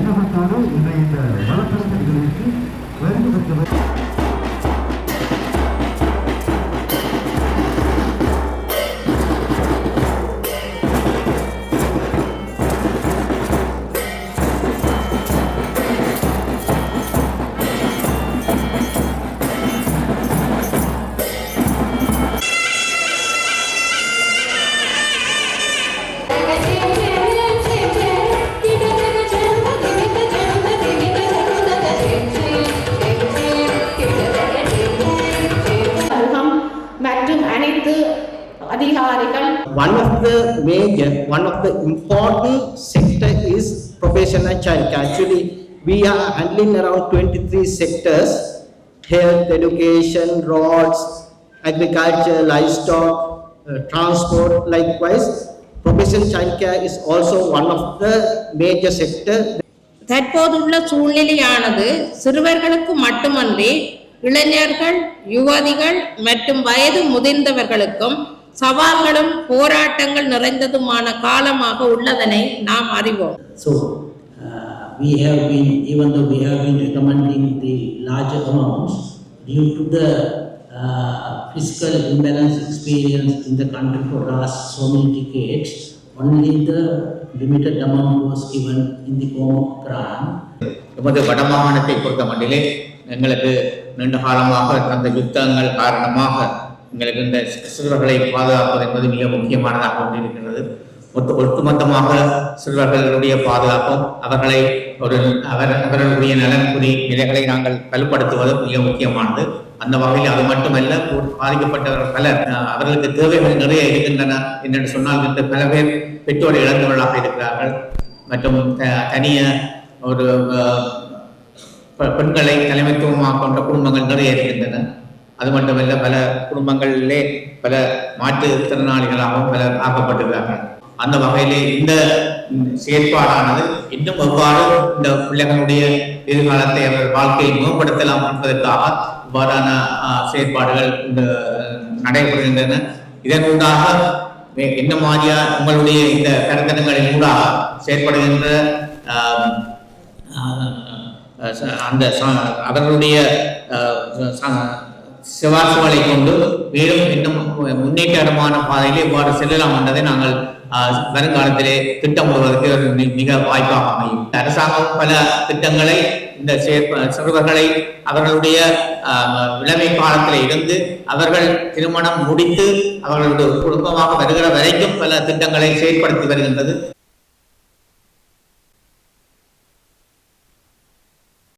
விண்ணப்பத்தோடு இன்றைய இந்த வளப்பெருக்க நிகழ்ச்சிக்கு வருகை பெற்றவர். One of the important sector is professional childcare. Actually, we are handling around 23 sectors: health, education, roads, agriculture, livestock, transport. Likewise, professional childcare is also one of the major sector. தற்போதுள்ள சூழ்நிலையானது சிறுவர்களுக்கு மட்டுமன்றி இளைஞர்கள், யுவதிகள் மற்றும் வயது முதிர்ந்தவர்களுக்கும் சவால்களும் போராட்டங்கள் நிறைந்ததுமான காலமாக உள்ளதனை நாம் அறிவோம். So we have been, even though we have been recommending the larger amounts, due to the fiscal imbalance experienced in the country for last so many decades, only the limited amount was given in the form of grant. நமது வடமாகாணத்தை பொறுத்த மட்டிலே எங்களுக்கு நீண்ட காலமாக அந்த யுத்தங்கள் காரணமாக எங்களுக்கு இந்த சிறுவர்களை பாதுகாப்பது என்பது மிக முக்கியமானதாக கொண்டிருக்கிறது. ஒட்டுமொத்தமாக சிறுவர்களுடைய பாதுகாப்பும் அவர்களுடைய நலன்புரி நிலைகளை நாங்கள் வலுப்படுத்துவதும் மிக முக்கியமானது. அந்த வகையில் அது மட்டுமல்ல, பாதிக்கப்பட்டவர்கள் பலர் அவர்களுக்கு தேவைகள் நிறைய இருக்கின்றன என்று சொன்னால் இந்த பல பேர் பெற்றோரை இழந்தவர்களாக இருக்கிறார்கள் மற்றும் தனிய ஒரு பெண்களை தலைமைத்துவமாக கொண்ட குடும்பங்கள் நிறைய இருக்கின்றன. அது மட்டுமல்ல, பல குடும்பங்களிலே பல மாற்றுத்திறனாளிகளாகவும் பலர் ஆக்கப்பட்டிருக்கிறார்கள். அந்த வகையிலே இந்த செயற்பாடானது இன்னும் எவ்வாறு இந்த பிள்ளைகளுடைய எதிர்காலத்தை அவர் வாழ்க்கையை மேம்படுத்தலாம் என்பதற்காக இவ்வாறான செயற்பாடுகள் நடைபெறுகின்றன. இதன் ஊடாக என்ன மாதிரியா உங்களுடைய இந்த கருத்தரங்களின் ஊடாக செயற்படுகின்ற அந்த அவர்களுடைய சிவாசுகளை கொண்டு மேலும் இன்னும் முன்னேற்றமான பாதையிலே இவ்வாறு செல்லலாம் என்பதை நாங்கள் வருங்காலத்திலே திட்டமிடுவதற்கு மிக வாய்ப்பாக அமையும். அரசாங்கம் பல திட்டங்களை இந்த சிறுவர்களை அவர்களுடைய இளமை காலத்தில் இருந்து அவர்கள் திருமணம் முடித்து அவர்களுடைய குடும்பமாக வருகிற வரைக்கும் பல திட்டங்களை செயற்படுத்தி வருகின்றது.